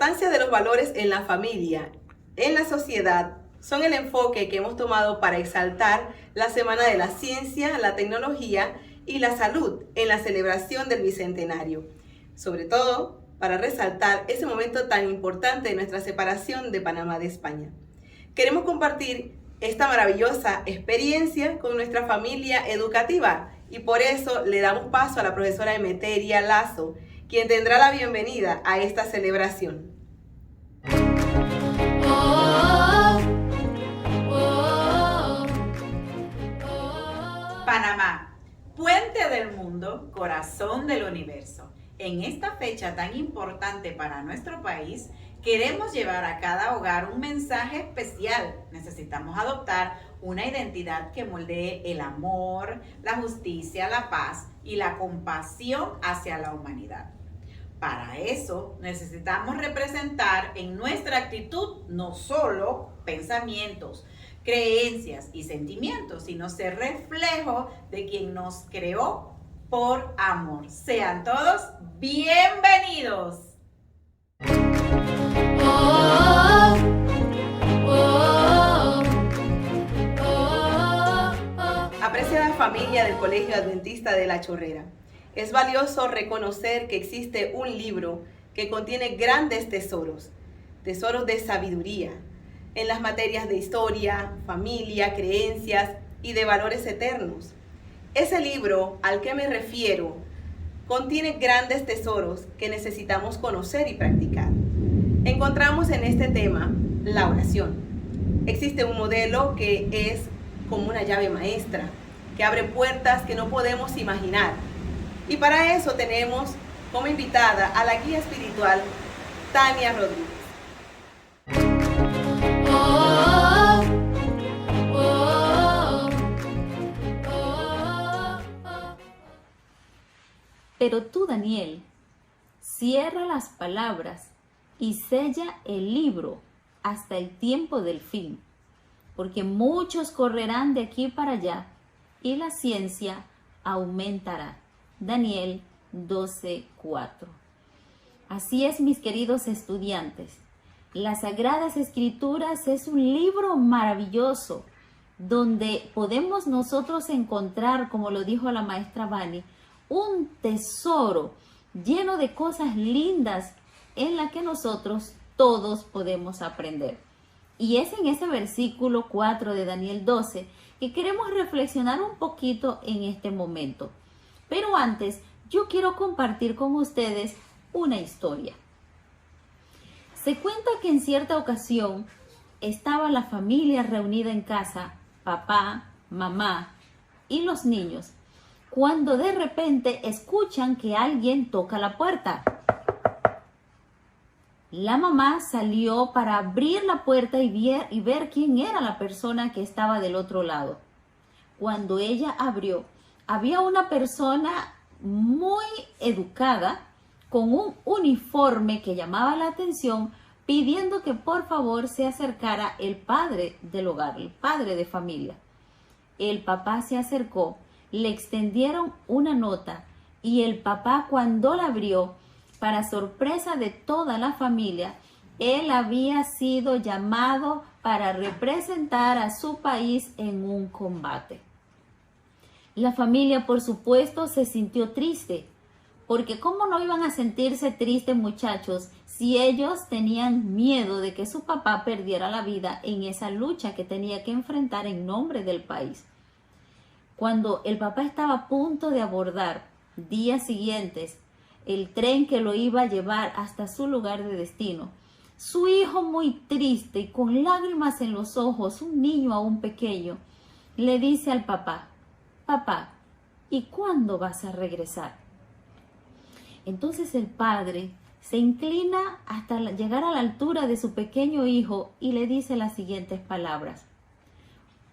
importancia de los valores en la familia, en la sociedad, son el enfoque que hemos tomado para exaltar la Semana de la Ciencia, la Tecnología y la Salud en la celebración del Bicentenario. Sobre todo, para resaltar ese momento tan importante de nuestra separación de Panamá de España. Queremos compartir esta maravillosa experiencia con nuestra familia educativa y por eso le damos paso a la profesora Emeteria Lazo, quien tendrá la bienvenida a esta celebración. Panamá, puente del mundo, corazón del universo. En esta fecha tan importante para nuestro país, queremos llevar a cada hogar un mensaje especial. Necesitamos adoptar una identidad que moldee el amor, la justicia, la paz y la compasión hacia la humanidad. Para eso necesitamos representar en nuestra actitud no solo pensamientos, creencias y sentimientos, sino ser reflejo de quien nos creó por amor. Sean todos bienvenidos. Apreciada familia del Colegio Adventista de La Chorrera, es valioso reconocer que existe un libro que contiene grandes tesoros, tesoros de sabiduría, en las materias de historia, familia, creencias y de valores eternos. Ese libro al que me refiero contiene grandes tesoros que necesitamos conocer y practicar. Encontramos en este tema la oración. Existe un modelo que es como una llave maestra, que abre puertas que no podemos imaginar. Y para eso tenemos como invitada a la guía espiritual Tania Rodríguez. Pero tú, Daniel, cierra las palabras y sella el libro hasta el tiempo del fin, porque muchos correrán de aquí para allá y la ciencia aumentará. Daniel 12:4. Así es, mis queridos estudiantes. Las Sagradas Escrituras es un libro maravilloso donde podemos nosotros encontrar, como lo dijo la maestra Vani, un tesoro lleno de cosas lindas en la que nosotros todos podemos aprender. Y es en ese versículo 4 de Daniel 12 que queremos reflexionar un poquito en este momento. Pero antes, yo quiero compartir con ustedes una historia. Se cuenta que en cierta ocasión estaba la familia reunida en casa, papá, mamá y los niños, cuando de repente escuchan que alguien toca la puerta. La mamá salió para abrir la puerta y ver quién era la persona que estaba del otro lado. Cuando ella abrió, había una persona muy educada con un uniforme que llamaba la atención, pidiendo que por favor se acercara el padre del hogar, el padre de familia. El papá se acercó, le extendieron una nota y el papá, cuando la abrió, para sorpresa de toda la familia, él había sido llamado para representar a su país en un combate. La familia, por supuesto, se sintió triste, porque ¿cómo no iban a sentirse tristes, muchachos, si ellos tenían miedo de que su papá perdiera la vida en esa lucha que tenía que enfrentar en nombre del país? Cuando el papá estaba a punto de abordar días siguientes el tren que lo iba a llevar hasta su lugar de destino, su hijo, muy triste y con lágrimas en los ojos, un niño aún pequeño, le dice al papá: papá, ¿y cuándo vas a regresar? Entonces el padre se inclina hasta llegar a la altura de su pequeño hijo y le dice las siguientes palabras: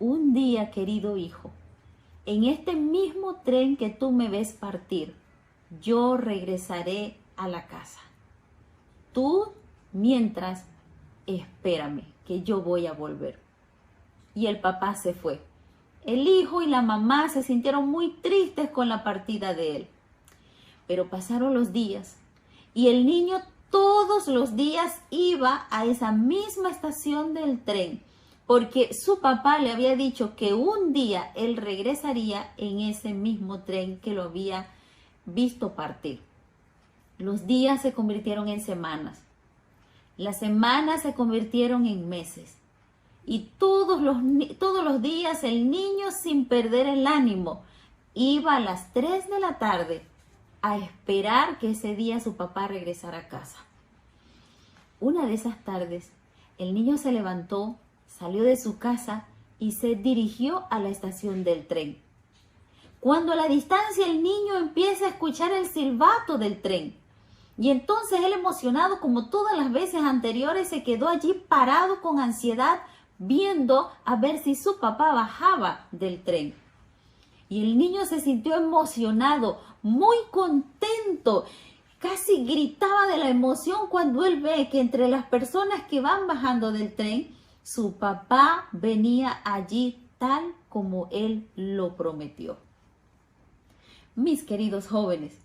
un día, querido hijo, en este mismo tren que tú me ves partir, yo regresaré a la casa. Tú, mientras, espérame, que yo voy a volver. Y el papá se fue. El hijo y la mamá se sintieron muy tristes con la partida de él. Pero pasaron los días y el niño todos los días iba a esa misma estación del tren, porque su papá le había dicho que un día él regresaría en ese mismo tren que lo había visto partir. Los días se convirtieron en semanas. Las semanas se convirtieron en meses. Y todos los días el niño, sin perder el ánimo, iba a las 3 de la tarde a esperar que ese día su papá regresara a casa. Una de esas tardes, el niño se levantó, salió de su casa y se dirigió a la estación del tren. Cuando a la distancia el niño empieza a escuchar el silbato del tren, y entonces él, emocionado como todas las veces anteriores, se quedó allí parado con ansiedad, viendo a ver si su papá bajaba del tren. Y el niño se sintió emocionado, muy contento, casi gritaba de la emoción cuando él ve que entre las personas que van bajando del tren, su papá venía allí tal como él lo prometió. Mis queridos jóvenes,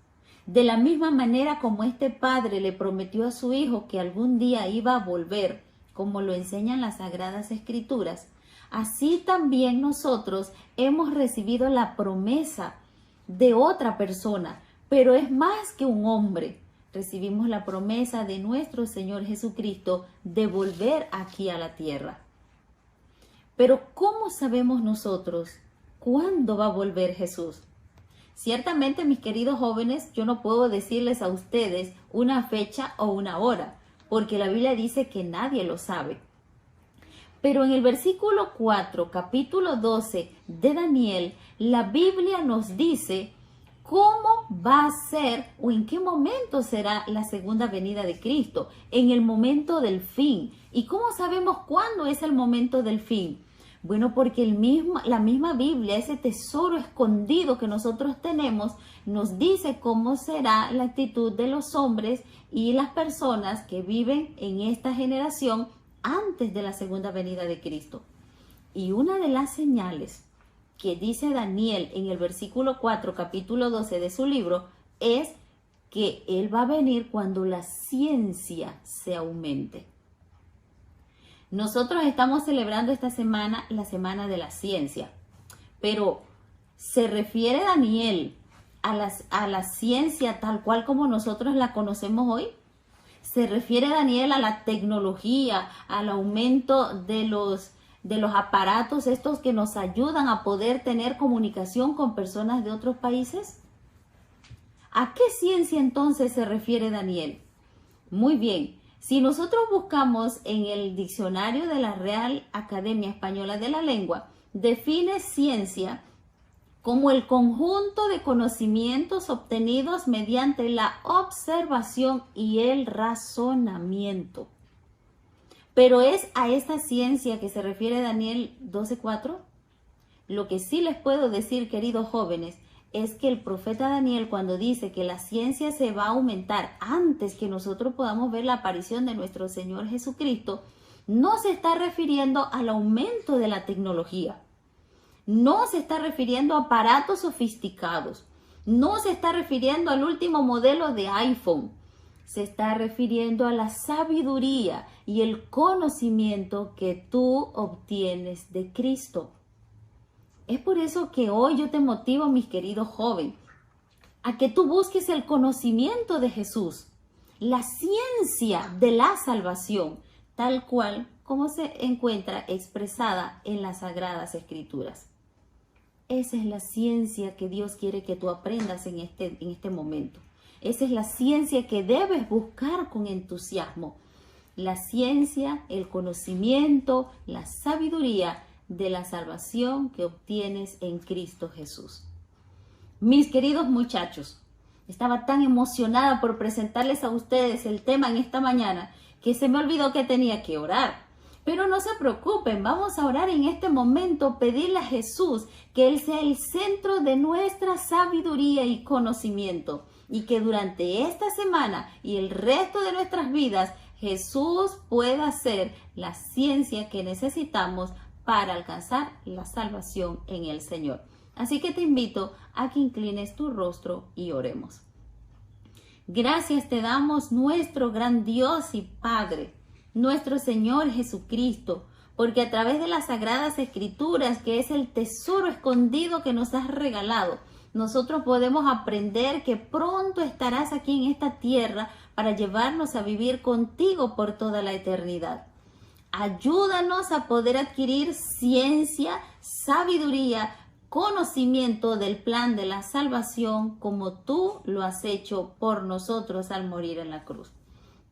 de la misma manera como este padre le prometió a su hijo que algún día iba a volver, como lo enseñan las Sagradas Escrituras, así también nosotros hemos recibido la promesa de otra persona, pero es más que un hombre. Recibimos la promesa de nuestro Señor Jesucristo de volver aquí a la tierra. Pero ¿cómo sabemos nosotros cuándo va a volver Jesús? Ciertamente, mis queridos jóvenes, yo no puedo decirles a ustedes una fecha o una hora, porque la Biblia dice que nadie lo sabe. Pero en el versículo 4, capítulo 12 de Daniel, la Biblia nos dice cómo va a ser o en qué momento será la segunda venida de Cristo, en el momento del fin. ¿Y cómo sabemos cuándo es el momento del fin? Bueno, porque la misma Biblia, ese tesoro escondido que nosotros tenemos, nos dice cómo será la actitud de los hombres y las personas que viven en esta generación antes de la segunda venida de Cristo. Y una de las señales que dice Daniel en el versículo 4, capítulo 12 de su libro, es que Él va a venir cuando la ciencia se aumente. Nosotros estamos celebrando esta semana la Semana de la Ciencia, pero ¿se refiere Daniel a la ciencia tal cual como nosotros la conocemos hoy? ¿Se refiere Daniel a la tecnología, al aumento de los aparatos estos que nos ayudan a poder tener comunicación con personas de otros países? ¿A qué ciencia entonces se refiere Daniel? Muy bien. Si nosotros buscamos en el diccionario de la Real Academia Española de la Lengua, define ciencia como el conjunto de conocimientos obtenidos mediante la observación y el razonamiento. Pero ¿es a esta ciencia que se refiere Daniel 12:4? Lo que sí les puedo decir, queridos jóvenes, es que el profeta Daniel, cuando dice que la ciencia se va a aumentar antes que nosotros podamos ver la aparición de nuestro Señor Jesucristo, no se está refiriendo al aumento de la tecnología, no se está refiriendo a aparatos sofisticados, no se está refiriendo al último modelo de iPhone, se está refiriendo a la sabiduría y el conocimiento que tú obtienes de Cristo. Es por eso que hoy yo te motivo, mis queridos jóvenes, a que tú busques el conocimiento de Jesús, la ciencia de la salvación, tal cual como se encuentra expresada en las Sagradas Escrituras. Esa es la ciencia que Dios quiere que tú aprendas en este momento. Esa es la ciencia que debes buscar con entusiasmo. La ciencia, el conocimiento, la sabiduría de la salvación que obtienes en Cristo Jesús. Mis queridos muchachos, estaba tan emocionada por presentarles a ustedes el tema en esta mañana que se me olvidó que tenía que orar. Pero no se preocupen, vamos a orar en este momento, pedirle a Jesús que Él sea el centro de nuestra sabiduría y conocimiento y que durante esta semana y el resto de nuestras vidas Jesús pueda ser la ciencia que necesitamos para alcanzar la salvación en el Señor. Así que te invito a que inclines tu rostro y oremos. Gracias te damos, nuestro gran Dios y Padre, nuestro Señor Jesucristo, porque a través de las Sagradas Escrituras, que es el tesoro escondido que nos has regalado, nosotros podemos aprender que pronto estarás aquí en esta tierra para llevarnos a vivir contigo por toda la eternidad. Ayúdanos a poder adquirir ciencia, sabiduría, conocimiento del plan de la salvación como tú lo has hecho por nosotros al morir en la cruz.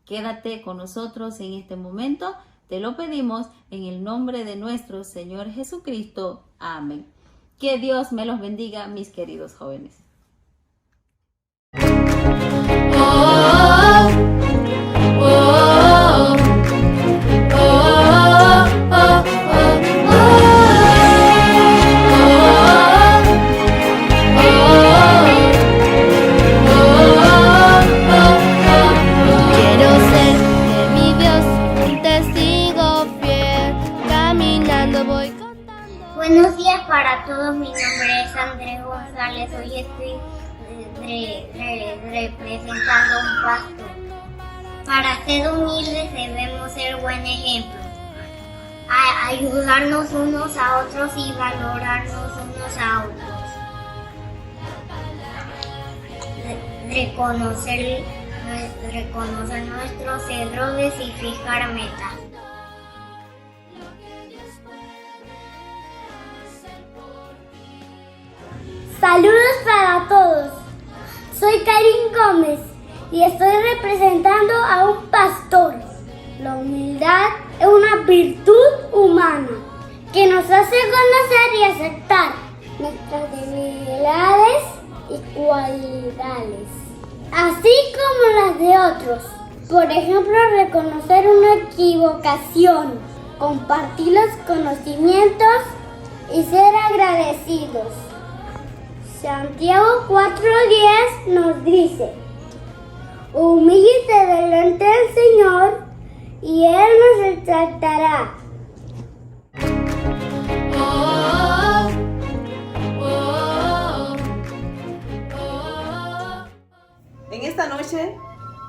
Quédate con nosotros en este momento, te lo pedimos en el nombre de nuestro Señor Jesucristo. Amén. Que Dios me los bendiga, mis queridos jóvenes. Buenos días para todos, mi nombre es Andrés González, hoy estoy representando un pastor. Para ser humildes debemos ser buen ejemplo, ayudarnos unos a otros y valorarnos unos a otros, reconocer nuestros errores y fijar metas. Saludos para todos, soy Karin Gómez y estoy representando a un pastor. La humildad es una virtud humana que nos hace conocer y aceptar nuestras debilidades y cualidades, así como las de otros. Por ejemplo, reconocer una equivocación, compartir los conocimientos y ser agradecidos. Santiago 4:10 nos dice: humíllate delante del Señor y Él nos exaltará. En esta noche,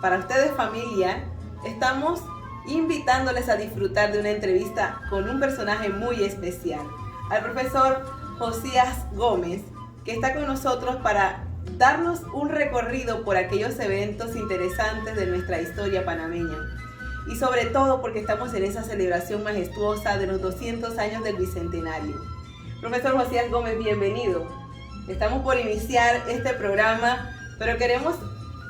para ustedes familia, estamos invitándoles a disfrutar de una entrevista con un personaje muy especial, al profesor Josías Gómez, que está con nosotros para darnos un recorrido por aquellos eventos interesantes de nuestra historia panameña. Y sobre todo porque estamos en esa celebración majestuosa de los 200 años del Bicentenario. Profesor Josías Gómez, bienvenido. Estamos por iniciar este programa, pero queremos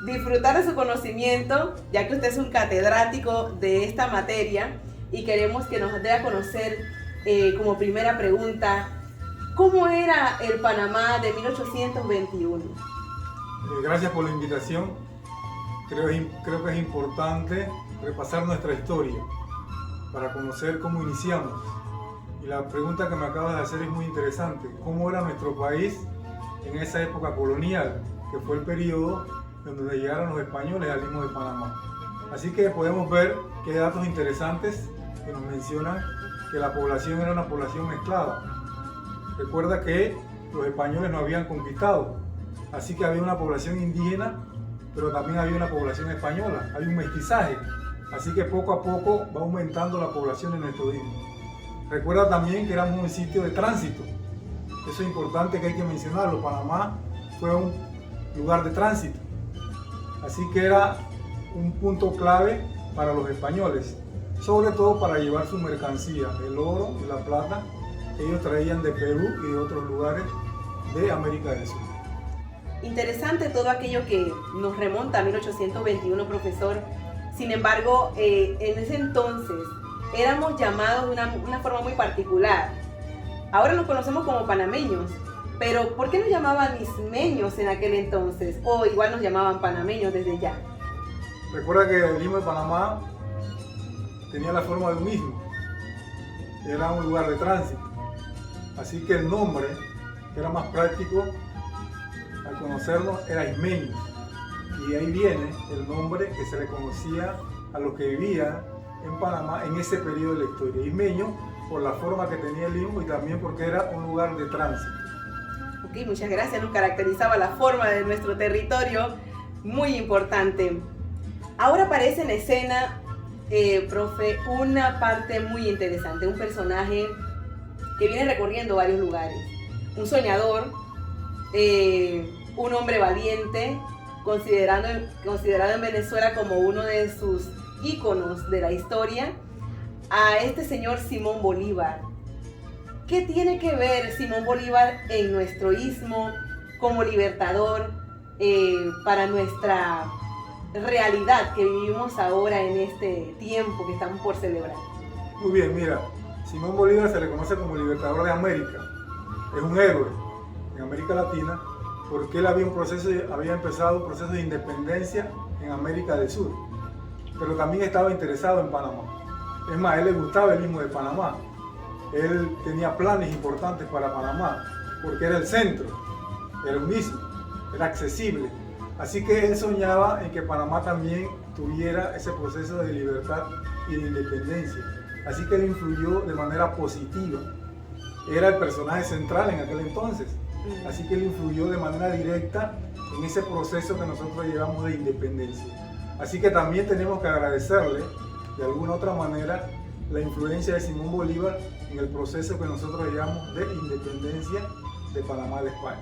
disfrutar de su conocimiento, ya que usted es un catedrático de esta materia, y queremos que nos dé a conocer como primera pregunta, ¿cómo era el Panamá de 1821? Gracias por la invitación. Creo que es importante repasar nuestra historia para conocer cómo iniciamos. Y la pregunta que me acabas de hacer es muy interesante. ¿Cómo era nuestro país en esa época colonial, que fue el periodo en donde llegaron los españoles al Istmo de Panamá? Así que podemos ver que hay datos interesantes que nos mencionan que la población era una población mezclada. Recuerda que los españoles no habían conquistado, así que había una población indígena, pero también había una población española, hay un mestizaje, así que poco a poco va aumentando la población en nuestro istmo. Recuerda también que éramos un sitio de tránsito, eso es importante que hay que mencionarlo. Panamá fue un lugar de tránsito, así que era un punto clave para los españoles, sobre todo para llevar su mercancía, el oro y la plata, ellos traían de Perú y de otros lugares de América del Sur. Interesante todo aquello que nos remonta a 1821, profesor. Sin embargo, en ese entonces éramos llamados de una forma muy particular. Ahora nos conocemos como panameños, pero ¿por qué nos llamaban ismeños en aquel entonces? O igual nos llamaban panameños desde ya. Recuerda que el Istmo de Panamá tenía la forma de un istmo, era un lugar de tránsito. Así que el nombre, que era más práctico al conocerlo, era ismeños. Y ahí viene el nombre que se le conocía a los que vivían en Panamá en ese periodo de la historia. Ismeño por la forma que tenía el istmo y también porque era un lugar de tránsito. Ok, muchas gracias. Nos caracterizaba la forma de nuestro territorio. Muy importante. Ahora aparece en escena, profe, una parte muy interesante, un personaje que viene recorriendo varios lugares. Un soñador, un hombre valiente, considerado en Venezuela como uno de sus íconos de la historia, a este señor Simón Bolívar. ¿Qué tiene que ver Simón Bolívar en nuestro istmo como libertador para nuestra realidad que vivimos ahora en este tiempo que estamos por celebrar? Muy bien, mira, Simón Bolívar se le conoce como libertador de América. Es un héroe en América Latina porque él había empezado un proceso de independencia en América del Sur, pero también estaba interesado en Panamá. Es más, a él le gustaba el istmo de Panamá. Él tenía planes importantes para Panamá porque era el centro, era un istmo, era accesible. Así que él soñaba en que Panamá también tuviera ese proceso de libertad y de independencia. Así que él influyó de manera positiva. Era el personaje central en aquel entonces. Así que él influyó de manera directa en ese proceso que nosotros llevamos de independencia. Así que también tenemos que agradecerle de alguna otra manera la influencia de Simón Bolívar en el proceso que nosotros llevamos de independencia de Panamá de España.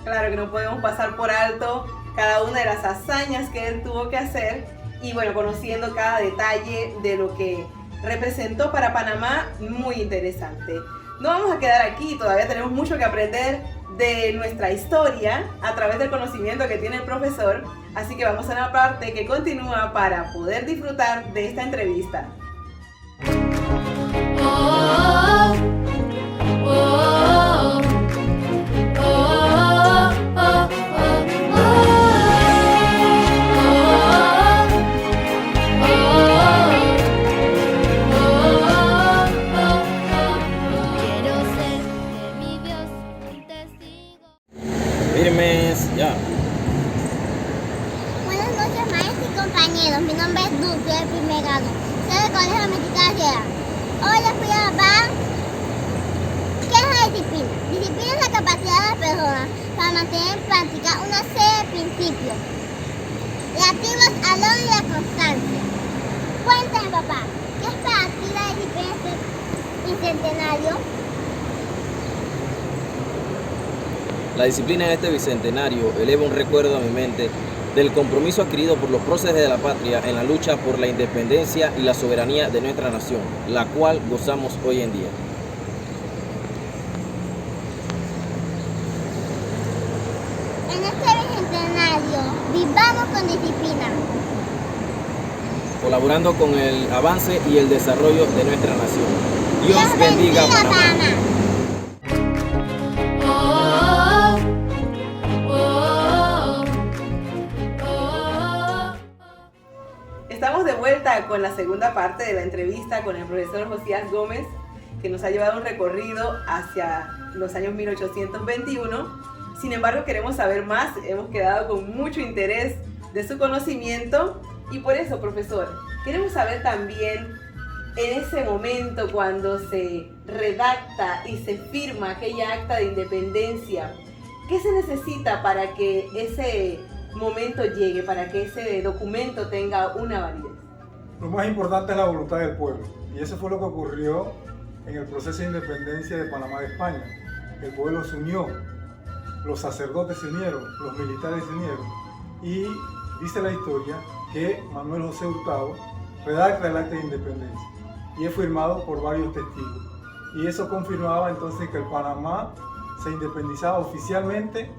Claro que no podemos pasar por alto cada una de las hazañas que él tuvo que hacer y bueno, conociendo cada detalle de lo que representó para Panamá, muy interesante. No vamos a quedar aquí, todavía tenemos mucho que aprender de nuestra historia a través del conocimiento que tiene el profesor, así que vamos a una parte que continúa para poder disfrutar de esta entrevista. Firmes, ya. Buenas noches, maestros y compañeros. Mi nombre es Dulce, del primer grado. Soy del Colegio Mexicano de Sierra. Hoy les voy a hablar qué es la disciplina. Disciplina es la capacidad de las personas para mantener en práctica una serie de principios relativos al orden y la constancia. Cuéntame, papá, ¿qué es para ti la disciplina de este bicentenario? La disciplina de este bicentenario eleva un recuerdo a mi mente del compromiso adquirido por los próceres de la patria en la lucha por la independencia y la soberanía de nuestra nación, la cual gozamos hoy en día. En este bicentenario, vivamos con disciplina. Colaborando con el avance y el desarrollo de nuestra nación. Dios bendiga a Panamá. Estamos de vuelta con la segunda parte de la entrevista con el profesor Josías Gómez, que nos ha llevado un recorrido hacia los años 1821. Sin embargo, queremos saber más, hemos quedado con mucho interés de su conocimiento y por eso, profesor, queremos saber también en ese momento cuando se redacta y se firma aquella acta de independencia, ¿qué se necesita para que ese momento llegue, para que ese documento tenga una validez? Lo más importante es la voluntad del pueblo, y eso fue lo que ocurrió en el proceso de independencia de Panamá de España. El pueblo se unió, los sacerdotes se unieron, los militares se unieron, y dice la historia que Manuel José Hurtado redacta el acta de independencia y es firmado por varios testigos, y eso confirmaba entonces que el Panamá se independizaba oficialmente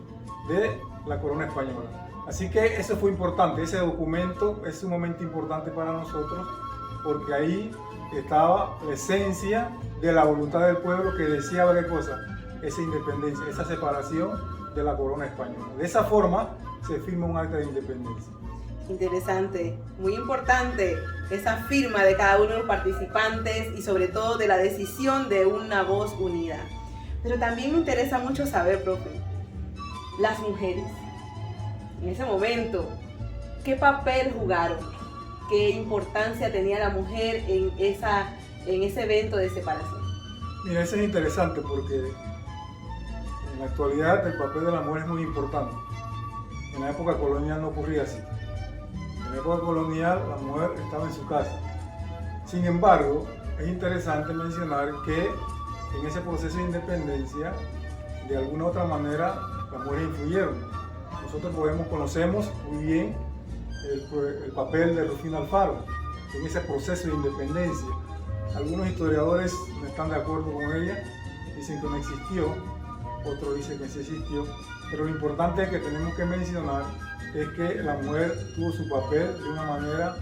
de la corona española. Así que eso fue importante, ese documento es sumamente importante para nosotros porque ahí estaba la esencia de la voluntad del pueblo que deseaba qué cosa, esa independencia, esa separación de la corona española. De esa forma se firma un acta de independencia. Interesante, muy importante esa firma de cada uno de los participantes y sobre todo de la decisión de una voz unida. Pero también me interesa mucho saber, profe, las mujeres, en ese momento, ¿qué papel jugaron? ¿Qué importancia tenía la mujer en ese evento de separación? Mira, eso es interesante porque en la actualidad el papel de la mujer es muy importante. En la época colonial no ocurría así. En la época colonial la mujer estaba en su casa. Sin embargo, es interesante mencionar que en ese proceso de independencia, de alguna u otra manera, las mujeres influyeron. Nosotros conocemos muy bien el papel de Rufino Alfaro en ese proceso de independencia. Algunos historiadores no están de acuerdo con ella, dicen que no existió, otros dicen que sí existió, pero lo importante que tenemos que mencionar es que la mujer tuvo su papel de una manera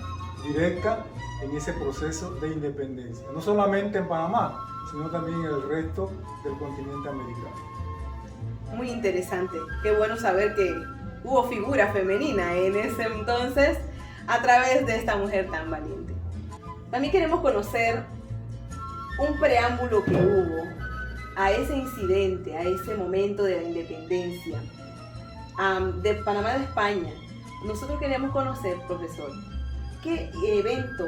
directa en ese proceso de independencia, no solamente en Panamá, sino también en el resto del continente americano. Muy interesante, qué bueno saber que hubo figura femenina en ese entonces a través de esta mujer tan valiente. También queremos conocer un preámbulo que hubo a ese incidente, a ese momento de la independencia de Panamá de España. Nosotros queremos conocer, profesor, qué evento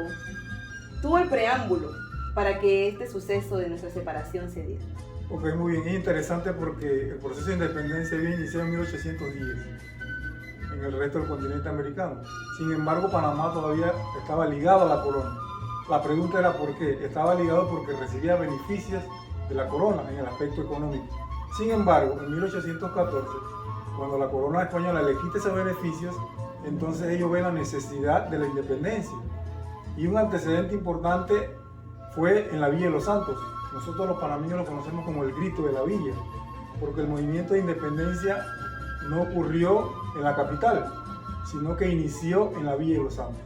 tuvo el preámbulo para que este suceso de nuestra separación se diera. Ok, muy bien, es interesante porque el proceso de independencia había iniciado en 1810 en el resto del continente americano. Sin embargo, Panamá todavía estaba ligado a la corona. La pregunta era por qué. Estaba ligado porque recibía beneficios de la corona en el aspecto económico. Sin embargo, en 1814, cuando la corona española le quita esos beneficios, entonces ellos ven la necesidad de la independencia. Y un antecedente importante fue en la Villa de los Santos. Nosotros los panameños lo conocemos como el grito de la villa, porque el movimiento de independencia no ocurrió en la capital, sino que inició en la Villa de los Santos.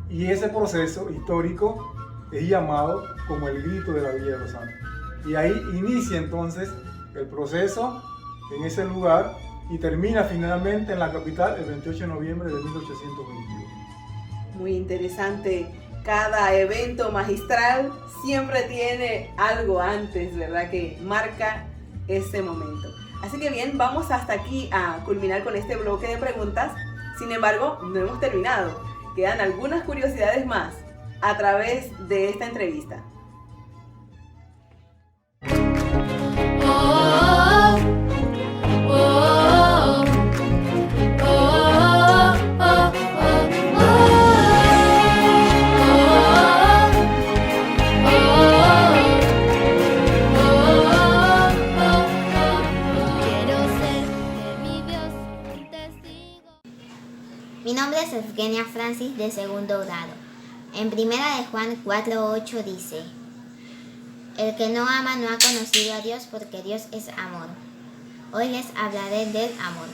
Y ese proceso histórico es llamado como el grito de la Villa de los Santos. Y ahí inicia entonces el proceso en ese lugar y termina finalmente en la capital el 28 de noviembre de 1822. Muy interesante. Cada evento magistral siempre tiene algo antes, ¿verdad?, que marca ese momento. Así que bien, vamos hasta aquí a culminar con este bloque de preguntas. Sin embargo, no hemos terminado. Quedan algunas curiosidades más a través de esta entrevista. Mi nombre es Eugenia Francis, de segundo grado. En Primera de Juan 4:8 dice: el que no ama no ha conocido a Dios, porque Dios es amor. Hoy les hablaré del amor.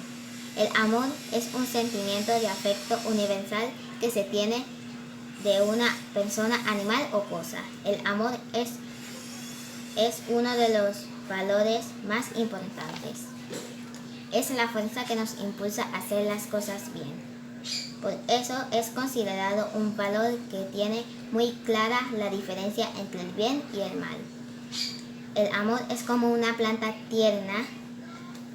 El amor es un sentimiento de afecto universal que se tiene de una persona, animal o cosa. El amor es uno de los valores más importantes. Es la fuerza que nos impulsa a hacer las cosas bien. Por eso es considerado un valor que tiene muy clara la diferencia entre el bien y el mal. El amor es como una planta tierna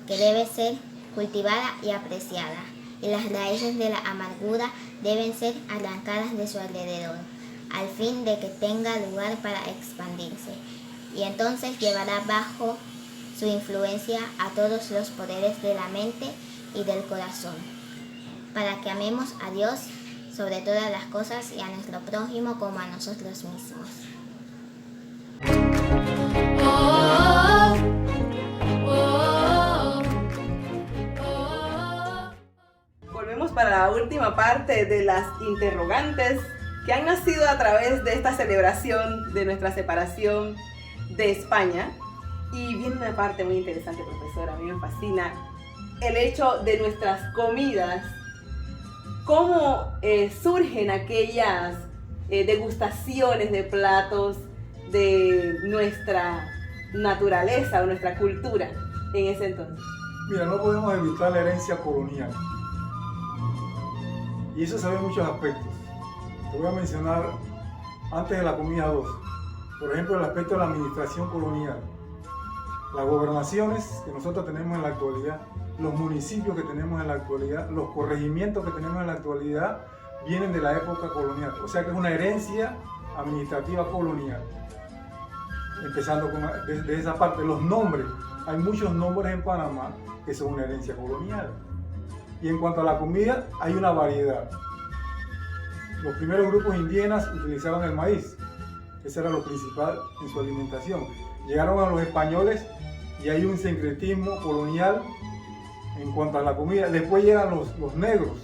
que debe ser cultivada y apreciada, y las raíces de la amargura deben ser arrancadas de su alrededor, al fin de que tenga lugar para expandirse, y entonces llevará bajo su influencia a todos los poderes de la mente y del corazón, para que amemos a Dios sobre todas las cosas y a nuestro prójimo como a nosotros mismos. Volvemos para la última parte de las interrogantes que han nacido a través de esta celebración de nuestra separación de España. Y viene una parte muy interesante, profesora, a mí me fascina el hecho de nuestras comidas. ¿Cómo surgen aquellas degustaciones de platos de nuestra naturaleza o nuestra cultura en ese entonces? Mira, no podemos evitar la herencia colonial. Y eso se ve en muchos aspectos. Te voy a mencionar antes de la comida 2. Por ejemplo, el aspecto de la administración colonial. Las gobernaciones que nosotros tenemos en la actualidad, los municipios que tenemos en la actualidad, los corregimientos que tenemos en la actualidad, vienen de la época colonial. O sea que es una herencia administrativa colonial. Empezando desde esa parte, los nombres. Hay muchos nombres en Panamá que son una herencia colonial. Y en cuanto a la comida, hay una variedad. Los primeros grupos indígenas utilizaban el maíz. Ese era lo principal en su alimentación. Llegaron a los españoles y hay un sincretismo colonial en cuanto a la comida. Después llegan los negros.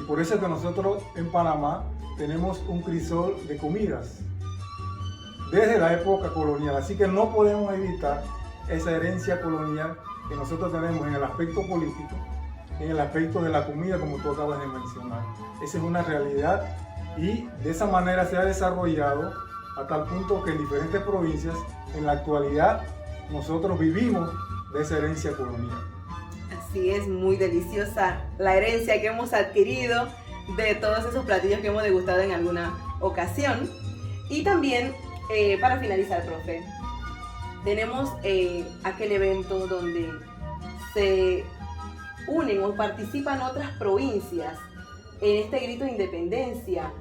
Y por eso es que nosotros en Panamá tenemos un crisol de comidas desde la época colonial. Así que no podemos evitar esa herencia colonial que nosotros tenemos en el aspecto político, en el aspecto de la comida, como tú acabas de mencionar. Esa es una realidad y de esa manera se ha desarrollado a tal punto que en diferentes provincias, en la actualidad, nosotros vivimos de esa herencia colonial. Así es, muy deliciosa la herencia que hemos adquirido de todos esos platillos que hemos degustado en alguna ocasión. Y también, para finalizar, profe, tenemos aquel evento donde se unen o participan otras provincias en este grito de independencia.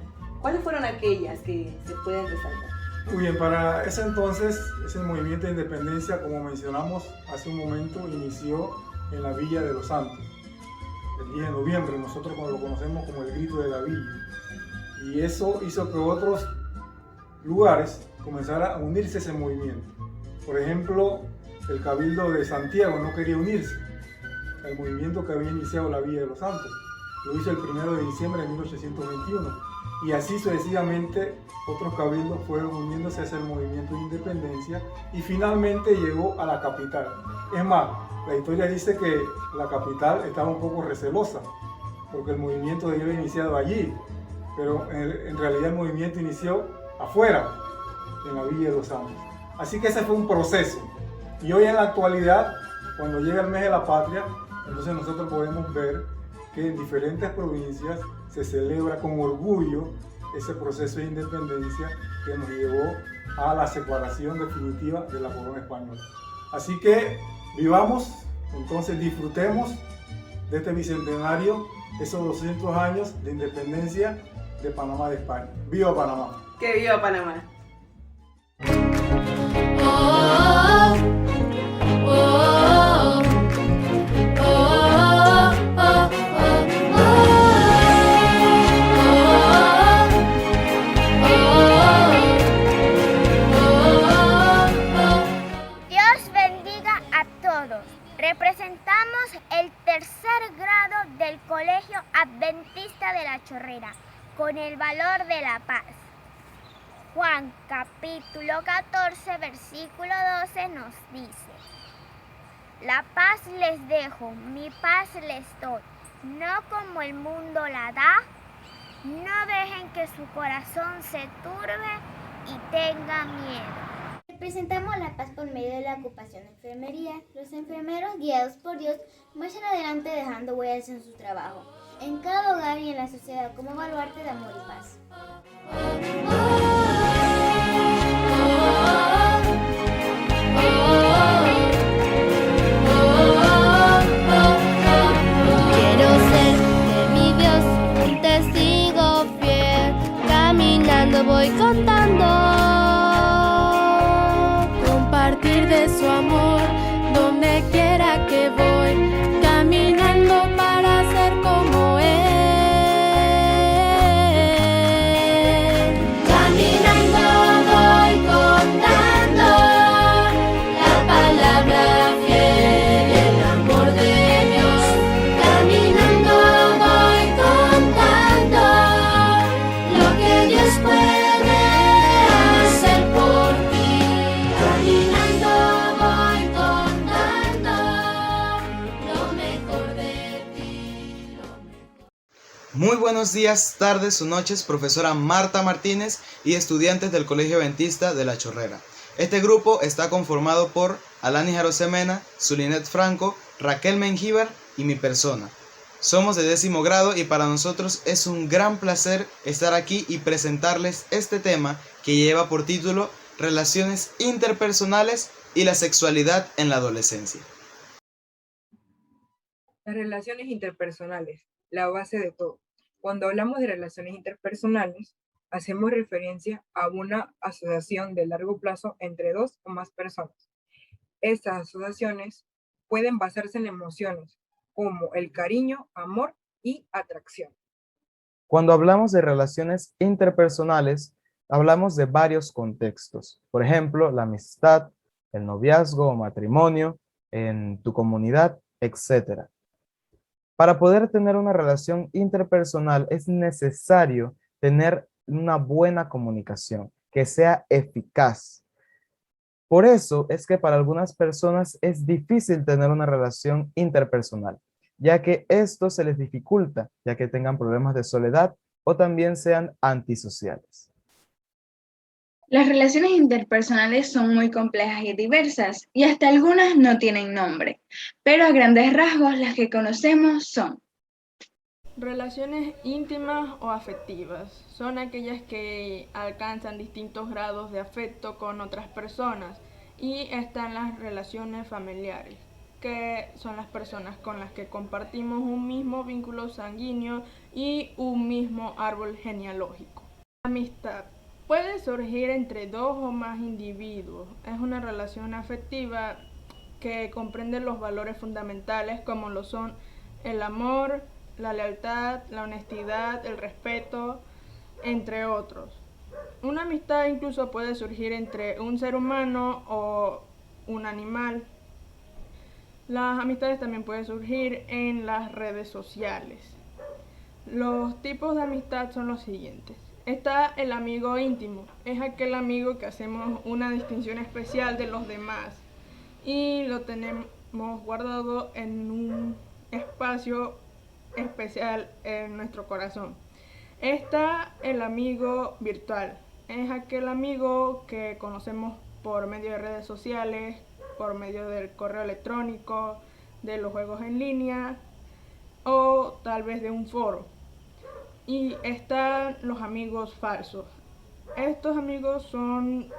¿Cuáles fueron aquellas que se pueden resaltar? Muy bien, para ese entonces, ese movimiento de independencia, como mencionamos hace un momento, inició en la Villa de los Santos, el 10 de noviembre, nosotros lo conocemos como el Grito de la Villa. Y eso hizo que otros lugares comenzaran a unirse a ese movimiento. Por ejemplo, el Cabildo de Santiago no quería unirse al movimiento que había iniciado la Villa de los Santos. Lo hizo el 1 de diciembre de 1821. Y así sucesivamente otros cabildos fueron uniéndose a ese movimiento de independencia y finalmente llegó a la capital. Es más, la historia dice que la capital estaba un poco recelosa porque el movimiento debió haber iniciado allí, pero en realidad el movimiento inició afuera, en la Villa de los Santos. Así que ese fue un proceso. Y hoy en la actualidad, cuando llega el mes de la patria, entonces nosotros podemos ver que en diferentes provincias se celebra con orgullo ese proceso de independencia que nos llevó a la separación definitiva de la corona española. Así que vivamos, entonces disfrutemos de este bicentenario, esos 200 años de independencia de Panamá de España. ¡Viva Panamá! ¡Que viva Panamá! Representamos el tercer grado del Colegio Adventista de la Chorrera con el valor de la paz. Juan capítulo 14 versículo 12 nos dice: la paz les dejo, mi paz les doy, no como el mundo la da, no dejen que su corazón se turbe y tenga miedo. Representamos la paz por medio de la ocupación de enfermería. Los enfermeros, guiados por Dios, marchan adelante dejando huellas en su trabajo, en cada hogar y en la sociedad como baluarte de amor y paz. Quiero ser de mi Dios un testigo fiel, caminando voy contando de su amor, donde quiera que voy, caminando para ser como él. Caminando voy contando la palabra fiel, el amor de Dios. Caminando voy contando lo que Dios puede hacer por ti. Caminando Muy buenos días, tardes o noches, profesora Marta Martínez y estudiantes del Colegio Adventista de La Chorrera. Este grupo está conformado por Alani Jarosemena, Zulinet Franco, Raquel Mengíbar y mi persona. Somos de 10º grado y para nosotros es un gran placer estar aquí y presentarles este tema que lleva por título Relaciones interpersonales y la sexualidad en la adolescencia. Las relaciones interpersonales, la base de todo. Cuando hablamos de relaciones interpersonales, hacemos referencia a una asociación de largo plazo entre dos o más personas. Estas asociaciones pueden basarse en emociones, como el cariño, amor y atracción. Cuando hablamos de relaciones interpersonales, hablamos de varios contextos. Por ejemplo, la amistad, el noviazgo o matrimonio, en tu comunidad, etc. Para poder tener una relación interpersonal es necesario tener una buena comunicación, que sea eficaz. Por eso es que para algunas personas es difícil tener una relación interpersonal, ya que esto se les dificulta, ya que tengan problemas de soledad o también sean antisociales. Las relaciones interpersonales son muy complejas y diversas, y hasta algunas no tienen nombre, pero a grandes rasgos las que conocemos son: relaciones íntimas o afectivas son aquellas que alcanzan distintos grados de afecto con otras personas, y están las relaciones familiares, que son las personas con las que compartimos un mismo vínculo sanguíneo y un mismo árbol genealógico. Amistad puede surgir entre dos o más individuos. Es una relación afectiva que comprende los valores fundamentales como lo son el amor, la lealtad, la honestidad, el respeto, entre otros. Una amistad incluso puede surgir entre un ser humano o un animal. Las amistades también pueden surgir en las redes sociales. Los tipos de amistad son los siguientes. Está el amigo íntimo. Es aquel amigo que hacemos una distinción especial de los demás y lo tenemos guardado en un espacio especial en nuestro corazón. Está el amigo virtual. Es aquel amigo que conocemos por medio de redes sociales, por medio del correo electrónico, de los juegos en línea o tal vez de un foro. Y están los amigos falsos. Estos amigos son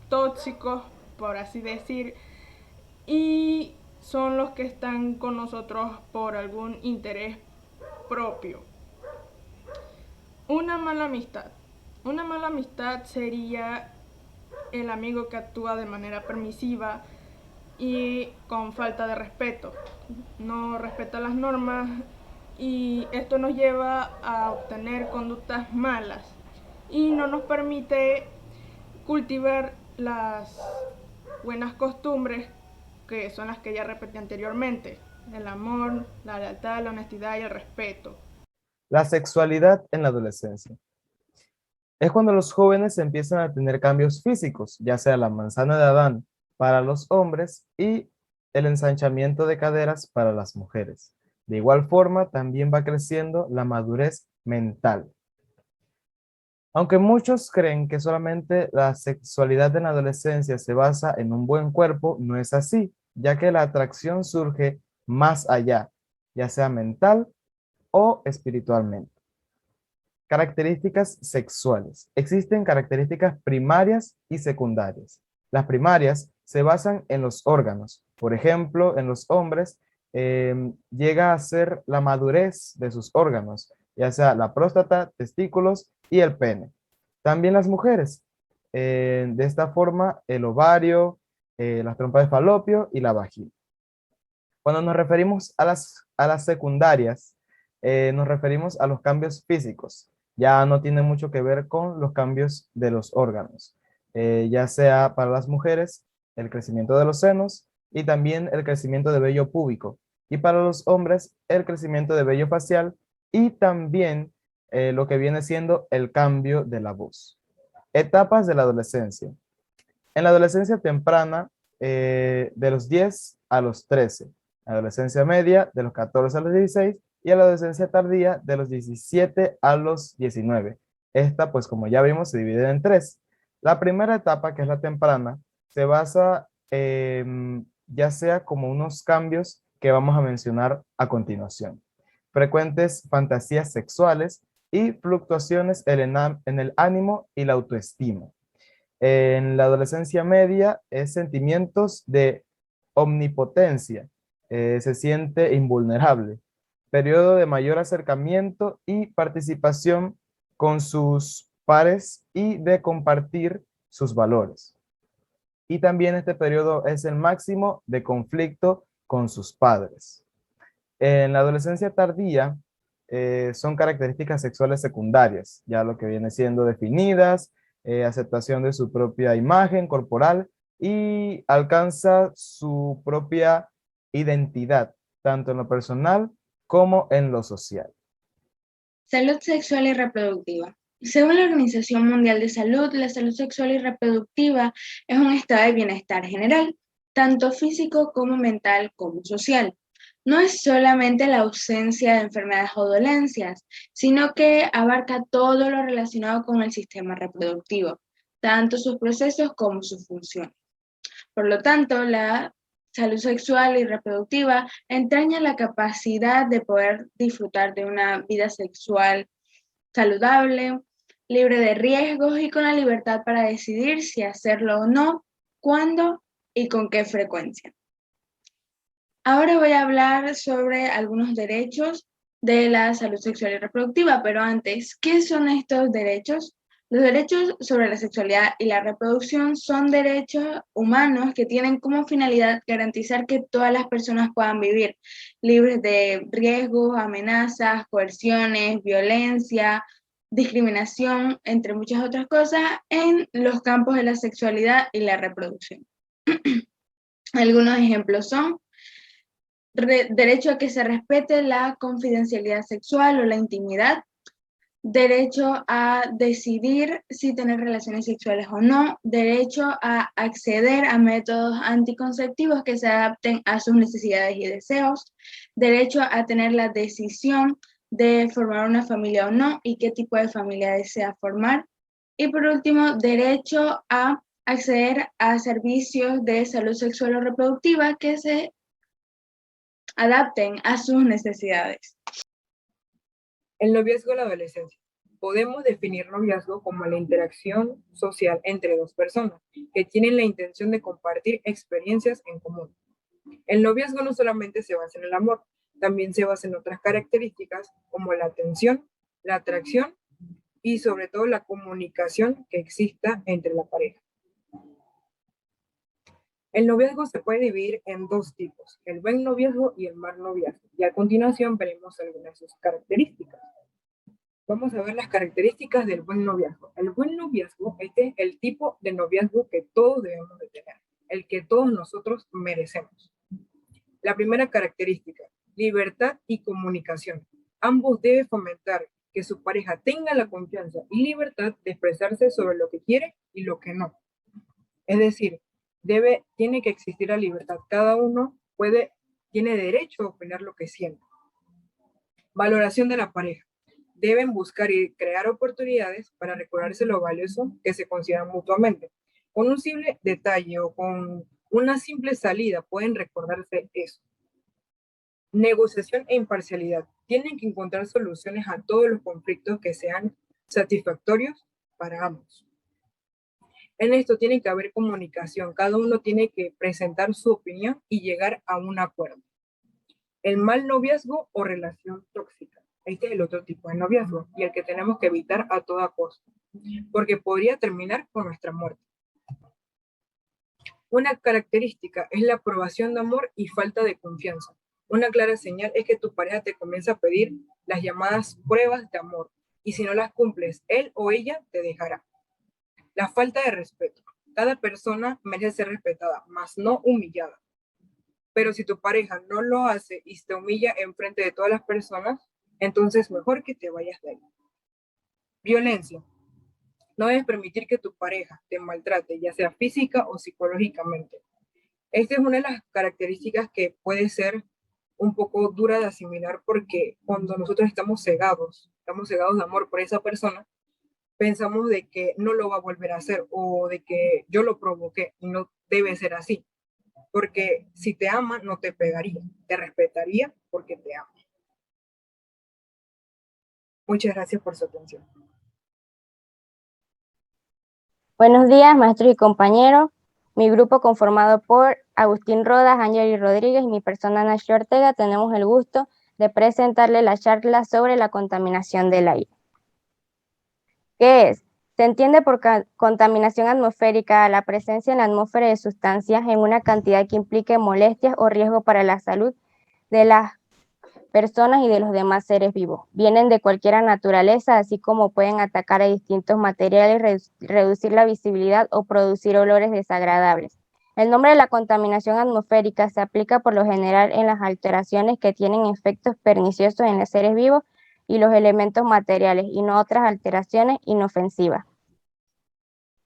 tóxicos, por así decir, y son los que están con nosotros por algún interés propio. Una mala amistad. Una mala amistad sería el amigo que actúa de manera permisiva y con falta de respeto. No respeta las normas y esto nos lleva a obtener conductas malas y no nos permite cultivar las buenas costumbres que son las que ya repetí anteriormente: el amor, la lealtad, la honestidad y el respeto. La sexualidad en la adolescencia. Es cuando los jóvenes empiezan a tener cambios físicos, ya sea la manzana de Adán para los hombres y el ensanchamiento de caderas para las mujeres. De igual forma, también va creciendo la madurez mental. Aunque muchos creen que solamente la sexualidad en la adolescencia se basa en un buen cuerpo, no es así, ya que la atracción surge más allá, ya sea mental o espiritualmente. Características sexuales. Existen características primarias y secundarias. Las primarias se basan en los órganos. Por ejemplo, en los hombres llega a ser la madurez de sus órganos, ya sea la próstata, testículos y el pene. También las mujeres. De esta forma, el ovario, las trompas de falopio y la vagina. Cuando nos referimos a las secundarias, nos referimos a los cambios físicos. Ya no tiene mucho que ver con los cambios de los órganos, ya sea para las mujeres el crecimiento de los senos y también el crecimiento de vello púbico, y para los hombres el crecimiento de vello facial y también lo que viene siendo el cambio de la voz. Etapas de la adolescencia. En la adolescencia temprana, de los 10 a los 13, adolescencia media de los 14 a los 16 y a la adolescencia tardía de los 17 a los 19. Esta, pues como ya vimos, se divide en tres. La primera etapa, que es la temprana, se basa ya sea como unos cambios que vamos a mencionar a continuación. Frecuentes fantasías sexuales y fluctuaciones en el ánimo y la autoestima. En la adolescencia media es sentimientos de omnipotencia, se siente invulnerable. Periodo de mayor acercamiento y participación con sus pares y de compartir sus valores. Y también este periodo es el máximo de conflicto con sus padres. En la adolescencia tardía son características sexuales secundarias, ya lo que viene siendo definidas, aceptación de su propia imagen corporal y alcanza su propia identidad, tanto en lo personal como en lo social. Salud sexual y reproductiva. Según la Organización Mundial de Salud, la salud sexual y reproductiva es un estado de bienestar general, tanto físico como mental como social. No es solamente la ausencia de enfermedades o dolencias, sino que abarca todo lo relacionado con el sistema reproductivo, tanto sus procesos como sus funciones. Por lo tanto, la salud sexual y reproductiva entraña la capacidad de poder disfrutar de una vida sexual saludable, libre de riesgos y con la libertad para decidir si hacerlo o no, cuándo y con qué frecuencia. Ahora voy a hablar sobre algunos derechos de la salud sexual y reproductiva, pero antes, ¿qué son estos derechos? Los derechos sobre la sexualidad y la reproducción son derechos humanos que tienen como finalidad garantizar que todas las personas puedan vivir libres de riesgos, amenazas, coerciones, violencia, discriminación, entre muchas otras cosas, en los campos de la sexualidad y la reproducción. Algunos ejemplos son derecho a que se respete la confidencialidad sexual o la intimidad, derecho a decidir si tener relaciones sexuales o no, derecho a acceder a métodos anticonceptivos que se adapten a sus necesidades y deseos, derecho a tener la decisión de formar una familia o no y qué tipo de familia desea formar, y por último, derecho a acceder a servicios de salud sexual o reproductiva que se adapten a sus necesidades. El noviazgo en la adolescencia. Podemos definir noviazgo como la interacción social entre dos personas que tienen la intención de compartir experiencias en común. El noviazgo no solamente se basa en el amor, también se basa en otras características como la atención, la atracción y sobre todo la comunicación que exista entre la pareja. El noviazgo se puede dividir en dos tipos, el buen noviazgo y el mal noviazgo, y a continuación veremos algunas de sus características. Vamos a ver las características del buen noviazgo. El buen noviazgo es el tipo de noviazgo que todos debemos de tener, el que todos nosotros merecemos. La primera característica, libertad y comunicación. Ambos deben fomentar que su pareja tenga la confianza y libertad de expresarse sobre lo que quiere y lo que no. Es decir, tiene que existir la libertad. Cada uno tiene derecho a opinar lo que siente. Valoración de la pareja. Deben buscar y crear oportunidades para recordarse lo valioso que se consideran mutuamente. Con un simple detalle o con una simple salida pueden recordarse eso. Negociación e imparcialidad. Tienen que encontrar soluciones a todos los conflictos que sean satisfactorios para ambos. En esto tiene que haber comunicación, cada uno tiene que presentar su opinión y llegar a un acuerdo. El mal noviazgo o relación tóxica. Este es el otro tipo de noviazgo y el que tenemos que evitar a toda costa, porque podría terminar con nuestra muerte. Una característica es la aprobación de amor y falta de confianza. Una clara señal es que tu pareja te comienza a pedir las llamadas pruebas de amor y si no las cumples, él o ella te dejará. La falta de respeto. Cada persona merece ser respetada, mas no humillada. Pero si tu pareja no lo hace y te humilla enfrente de todas las personas, entonces mejor que te vayas de ahí. Violencia. No debes permitir que tu pareja te maltrate, ya sea física o psicológicamente. Esta es una de las características que puede ser un poco dura de asimilar porque cuando nosotros estamos cegados de amor por esa persona, pensamos de que no lo va a volver a hacer o de que yo lo provoqué y no debe ser así. Porque si te ama, no te pegaría, te respetaría porque te ama. Muchas gracias por su atención. Buenos días, maestros y compañeros. Mi grupo conformado por Agustín Rodas, Ángel Rodríguez y mi persona Nashley Ortega tenemos el gusto de presentarle la charla sobre la contaminación del aire. ¿Qué es? Se entiende por contaminación atmosférica la presencia en la atmósfera de sustancias en una cantidad que implique molestias o riesgo para la salud de las personas y de los demás seres vivos. Vienen de cualquier naturaleza, así como pueden atacar a distintos materiales, reducir la visibilidad o producir olores desagradables. El nombre de la contaminación atmosférica se aplica por lo general en las alteraciones que tienen efectos perniciosos en los seres vivos y los elementos materiales, y no otras alteraciones inofensivas.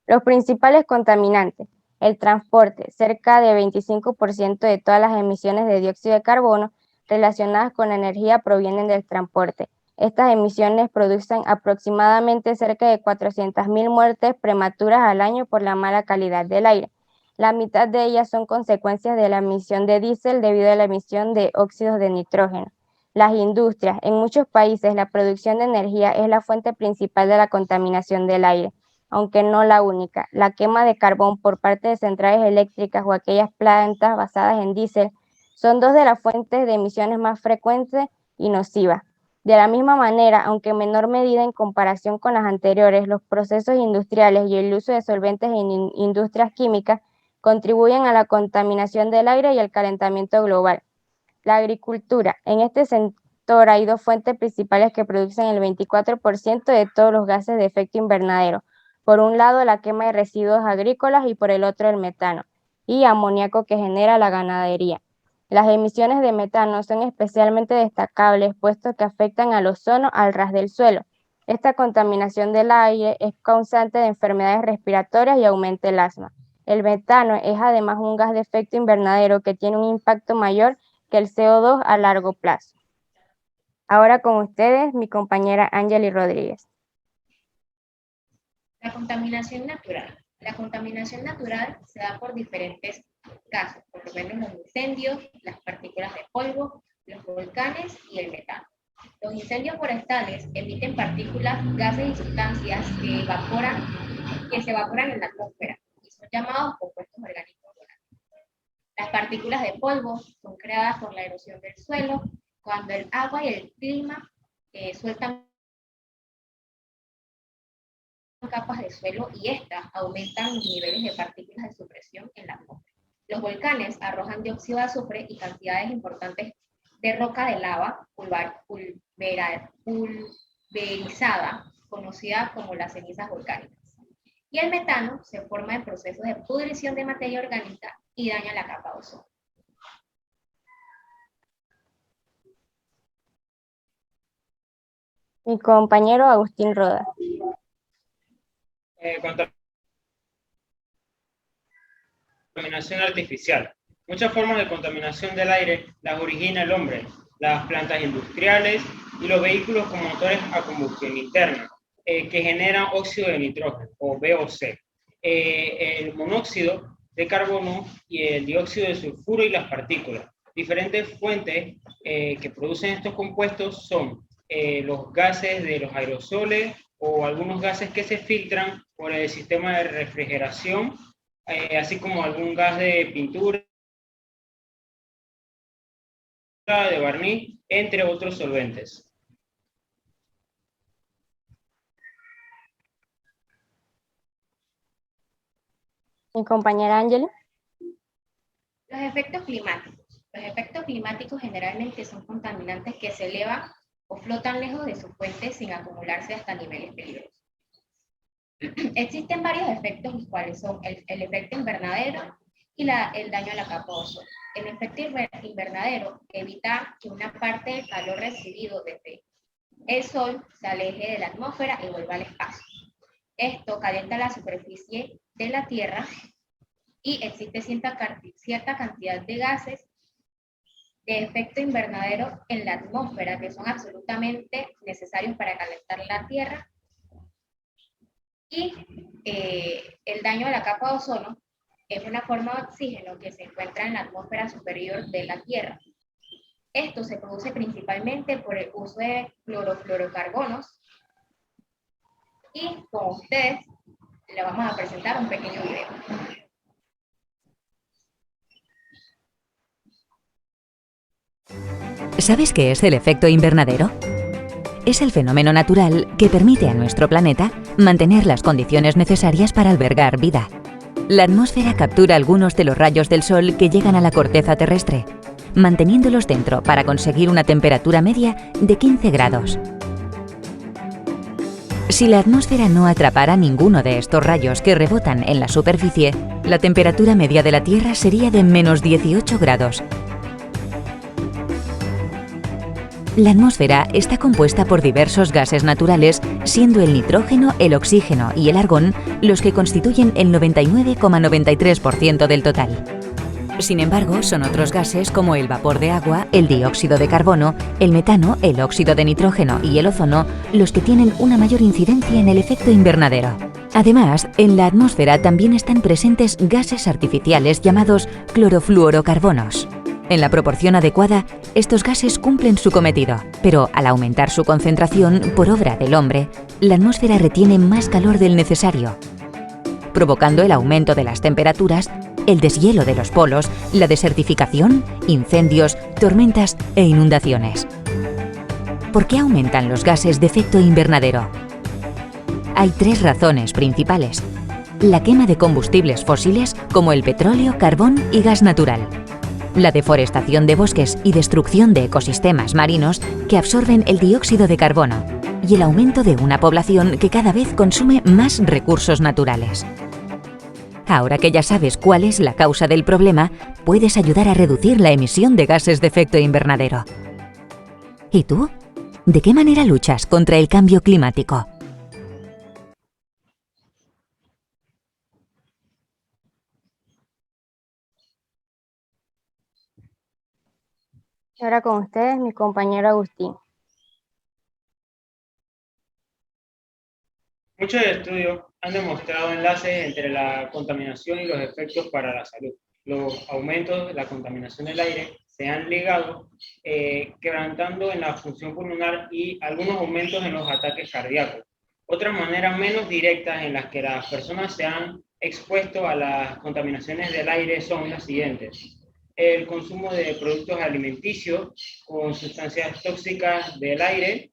Los principales contaminantes. El transporte. Cerca de 25% de todas las emisiones de dióxido de carbono relacionadas con la energía provienen del transporte. Estas emisiones producen aproximadamente cerca de 400.000 muertes prematuras al año por la mala calidad del aire. La mitad de ellas son consecuencias de la emisión de diésel debido a la emisión de óxidos de nitrógeno. Las industrias. En muchos países, la producción de energía es la fuente principal de la contaminación del aire, aunque no la única. La quema de carbón por parte de centrales eléctricas o aquellas plantas basadas en diésel son dos de las fuentes de emisiones más frecuentes y nocivas. De la misma manera, aunque en menor medida en comparación con las anteriores, los procesos industriales y el uso de solventes en industrias químicas contribuyen a la contaminación del aire y al calentamiento global. La agricultura. En este sector hay dos fuentes principales que producen el 24% de todos los gases de efecto invernadero. Por un lado, la quema de residuos agrícolas y por el otro, el metano y amoníaco que genera la ganadería. Las emisiones de metano son especialmente destacables, puesto que afectan al ozono al ras del suelo. Esta contaminación del aire es causante de enfermedades respiratorias y aumenta el asma. El metano es además un gas de efecto invernadero que tiene un impacto mayor que el CO2 a largo plazo. Ahora con ustedes, mi compañera Angeli Rodríguez. La contaminación natural. La contaminación natural se da por diferentes casos, por lo menos los incendios, las partículas de polvo, los volcanes y el metano. Los incendios forestales emiten partículas, gases y sustancias que se evaporan en la atmósfera y son llamados compuestos orgánicos volátiles. Las partículas de polvo son creadas por la erosión del suelo cuando el agua y el clima sueltan capas de suelo y estas aumentan los niveles de partículas de supresión en la atmósfera. Los volcanes arrojan dióxido de azufre y cantidades importantes de roca de lava pulverizada, conocida como las cenizas volcánicas. Y el metano se forma en procesos de pudrición de materia orgánica y daña la capa de ozono. Mi compañero Agustín Rodas. Contaminación artificial. Muchas formas de contaminación del aire las origina el hombre, las plantas industriales y los vehículos con motores a combustión interna, que generan óxido de nitrógeno o VOC, el monóxido de carbono y el dióxido de sulfuro y las partículas. Diferentes fuentes que producen estos compuestos son los gases de los aerosoles o algunos gases que se filtran por el sistema de refrigeración, así como algún gas de pintura, de barniz, entre otros solventes. Mi compañera Ángela. Los efectos climáticos. Los efectos climáticos generalmente son contaminantes que se elevan o flotan lejos de sus fuentes sin acumularse hasta niveles peligrosos. Existen varios efectos, los cuales son el efecto invernadero y el daño a la capa de ozono. El efecto invernadero evita que una parte del calor recibido desde el sol se aleje de la atmósfera y vuelva al espacio. Esto calienta la superficie de la Tierra y existe cierta cantidad de gases de efecto invernadero en la atmósfera que son absolutamente necesarios para calentar la Tierra. Y el daño a la capa de ozono es una forma de oxígeno que se encuentra en la atmósfera superior de la Tierra. Esto se produce principalmente por el uso de clorofluorocarbonos. Y con ustedes le vamos a presentar un pequeño video. ¿Sabes qué es el efecto invernadero? Es el fenómeno natural que permite a nuestro planeta mantener las condiciones necesarias para albergar vida. La atmósfera captura algunos de los rayos del sol que llegan a la corteza terrestre, manteniéndolos dentro para conseguir una temperatura media de 15 grados. Si la atmósfera no atrapara ninguno de estos rayos que rebotan en la superficie, la temperatura media de la Tierra sería de menos 18 grados. La atmósfera está compuesta por diversos gases naturales, siendo el nitrógeno, el oxígeno y el argón los que constituyen el 99,93% del total. Sin embargo, son otros gases como el vapor de agua, el dióxido de carbono, el metano, el óxido de nitrógeno y el ozono los que tienen una mayor incidencia en el efecto invernadero. Además, en la atmósfera también están presentes gases artificiales llamados clorofluorocarbonos. En la proporción adecuada, estos gases cumplen su cometido, pero al aumentar su concentración por obra del hombre, la atmósfera retiene más calor del necesario, provocando el aumento de las temperaturas, el deshielo de los polos, la desertificación, incendios, tormentas e inundaciones. ¿Por qué aumentan los gases de efecto invernadero? Hay 3 razones principales: la quema de combustibles fósiles como el petróleo, carbón y gas natural, la deforestación de bosques y destrucción de ecosistemas marinos que absorben el dióxido de carbono, y el aumento de una población que cada vez consume más recursos naturales. Ahora que ya sabes cuál es la causa del problema, puedes ayudar a reducir la emisión de gases de efecto invernadero. ¿Y tú? ¿De qué manera luchas contra el cambio climático? Y ahora con ustedes, mi compañero Agustín. Muchos estudios han demostrado enlaces entre la contaminación y los efectos para la salud. Los aumentos de la contaminación del aire se han ligado, quebrantando en la función pulmonar y algunos aumentos en los ataques cardíacos. Otras maneras menos directas en las que las personas se han expuesto a las contaminaciones del aire son las siguientes: el consumo de productos alimenticios con sustancias tóxicas del aire,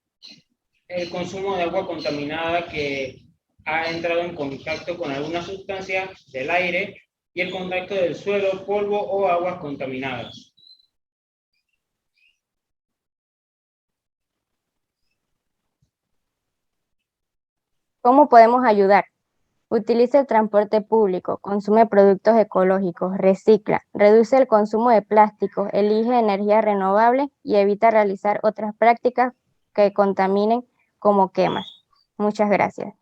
el consumo de agua contaminada que ha entrado en contacto con alguna sustancia del aire y el contacto del suelo, polvo o aguas contaminadas. ¿Cómo podemos ayudar? Utiliza el transporte público, consume productos ecológicos, recicla, reduce el consumo de plástico, elige energía renovable y evita realizar otras prácticas que contaminen como quemas. Muchas gracias.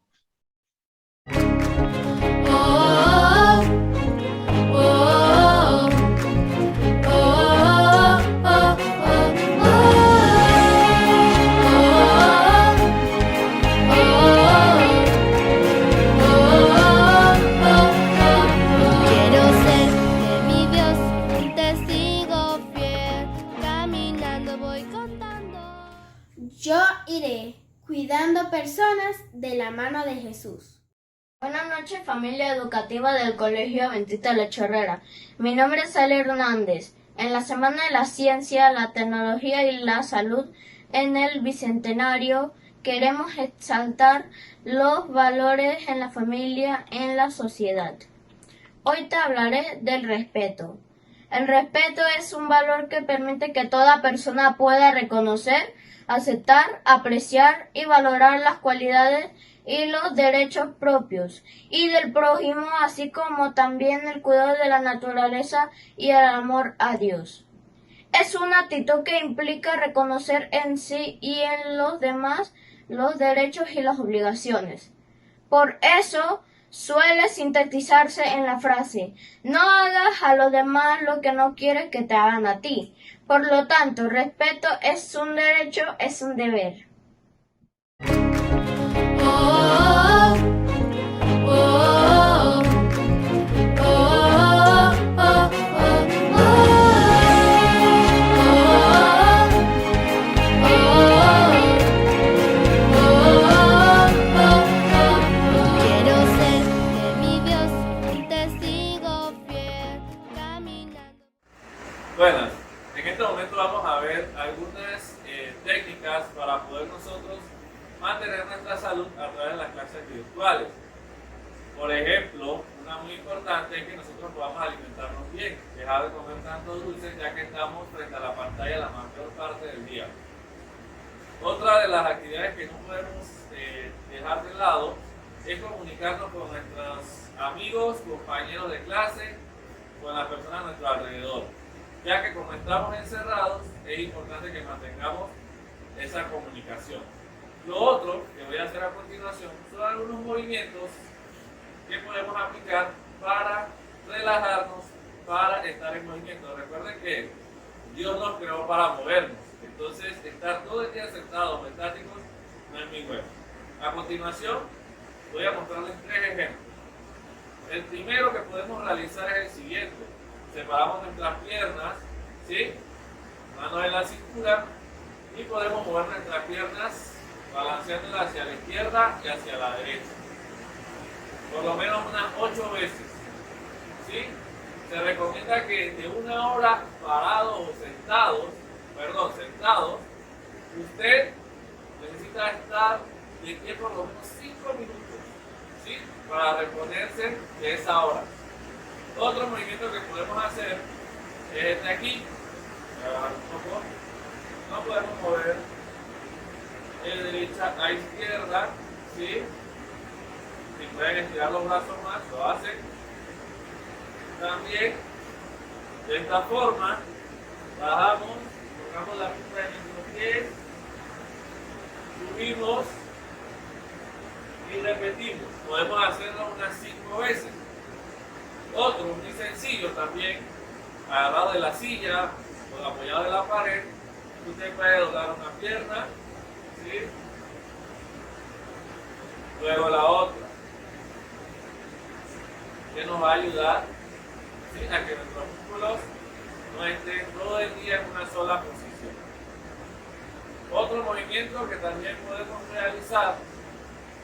Yo iré cuidando personas de la mano de Jesús. Buenas noches, familia educativa del Colegio Adventista La Chorrera. Mi nombre es Ale Hernández. En la Semana de la Ciencia, la Tecnología y la Salud en el Bicentenario queremos exaltar los valores en la familia, en la sociedad. Hoy te hablaré del respeto. El respeto es un valor que permite que toda persona pueda reconocer, aceptar, apreciar y valorar las cualidades y los derechos propios y del prójimo, así como también el cuidado de la naturaleza y el amor a Dios. Es una actitud que implica reconocer en sí y en los demás los derechos y las obligaciones. Por eso suele sintetizarse en la frase: no hagas a los demás lo que no quieres que te hagan a ti. Por lo tanto, respeto es un derecho, es un deber. Buenas, en este momento vamos a ver algunas técnicas para poder nosotros mantener nuestra salud a través de las clases virtuales. Por ejemplo, una una muy importante es que nosotros podamos alimentarnos bien, dejar de comer tantos dulces ya que estamos frente a la pantalla la mayor parte del día. Otra de las actividades que no podemos dejar de lado es comunicarnos con nuestros amigos, compañeros de clase, con las personas a nuestro alrededor, ya que como estamos encerrados es importante que mantengamos esa comunicación. Lo otro que voy a hacer a continuación son algunos movimientos que podemos aplicar para relajarnos, para estar en movimiento. Recuerden que Dios nos creó para movernos, entonces estar todo el día sentados o estáticos no es muy bueno. A continuación voy a mostrarles 3 ejemplos. El primero que podemos realizar es el siguiente. Separamos nuestras piernas, ¿sí? Manos en la cintura, y podemos mover nuestras piernas balanceándolas hacia la izquierda y hacia la derecha. Por lo menos unas 8 veces. ¿Sí? Se recomienda que de 1 hora parados o sentados, usted necesita estar de pie por lo menos 5 minutos, ¿sí? Para reponerse de esa hora. Otro movimiento que podemos hacer es este aquí. No podemos mover de derecha a izquierda, ¿sí? Si pueden estirar los brazos más, lo hacen. También, de esta forma, bajamos, colocamos la punta de nuestros pies, subimos y repetimos. Podemos hacerlo unas 5 veces. Otro muy sencillo también, agarrado de la silla o apoyado de la pared, usted puede doblar una pierna, ¿sí? Luego la otra, que nos va a ayudar, ¿sí? A que nuestros músculos no estén todo el día en una sola posición. Otro movimiento que también podemos realizar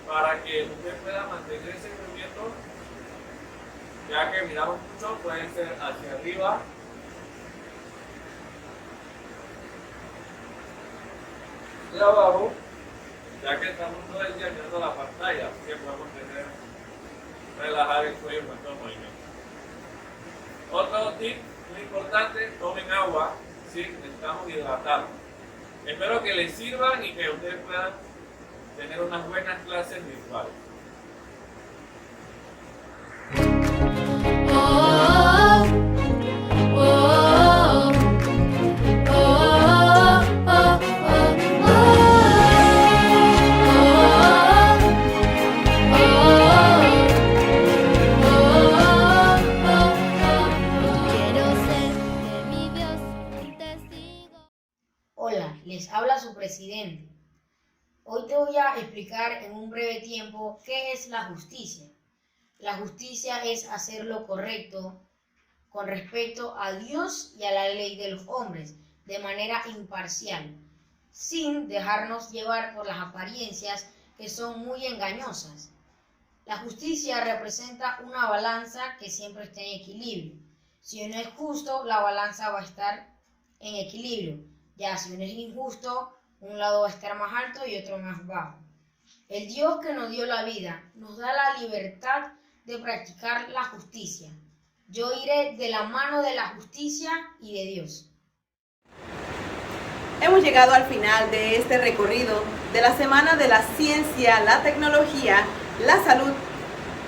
para que usted pueda mantener ese movimiento, ya que miramos mucho, puede ser hacia arriba, de abajo, ya que estamos todo el día mirando la pantalla, así que podemos relajar el cuello con estos movimientos. Otro tip muy importante, tomen agua, ¿sí? Necesitamos hidratarnos. Espero que les sirvan y que ustedes puedan tener unas buenas clases virtuales. Hola, les habla su presidente. Hoy te voy a explicar en un breve tiempo qué es la justicia. La justicia es hacer lo correcto con respecto a Dios y a la ley de los hombres, de manera imparcial, sin dejarnos llevar por las apariencias que son muy engañosas. La justicia representa una balanza que siempre está en equilibrio. Si uno es justo, la balanza va a estar en equilibrio. Ya si uno es injusto, un lado va a estar más alto y otro más bajo. El Dios que nos dio la vida nos da la libertad de practicar la justicia. Yo iré de la mano de la justicia y de Dios. Hemos llegado al final de este recorrido de la Semana de la Ciencia, la Tecnología, la Salud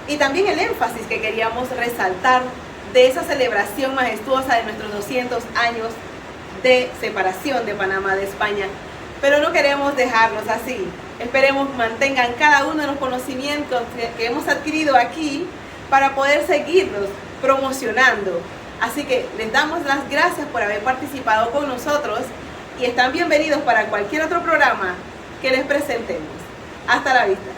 y también el énfasis que queríamos resaltar de esa celebración majestuosa de nuestros 200 años de separación de Panamá de España. Pero no queremos dejarlos así. Esperemos mantengan cada uno de los conocimientos que hemos adquirido aquí para poder seguirlos promocionando. Así que les damos las gracias por haber participado con nosotros y están bienvenidos para cualquier otro programa que les presentemos. Hasta la vista.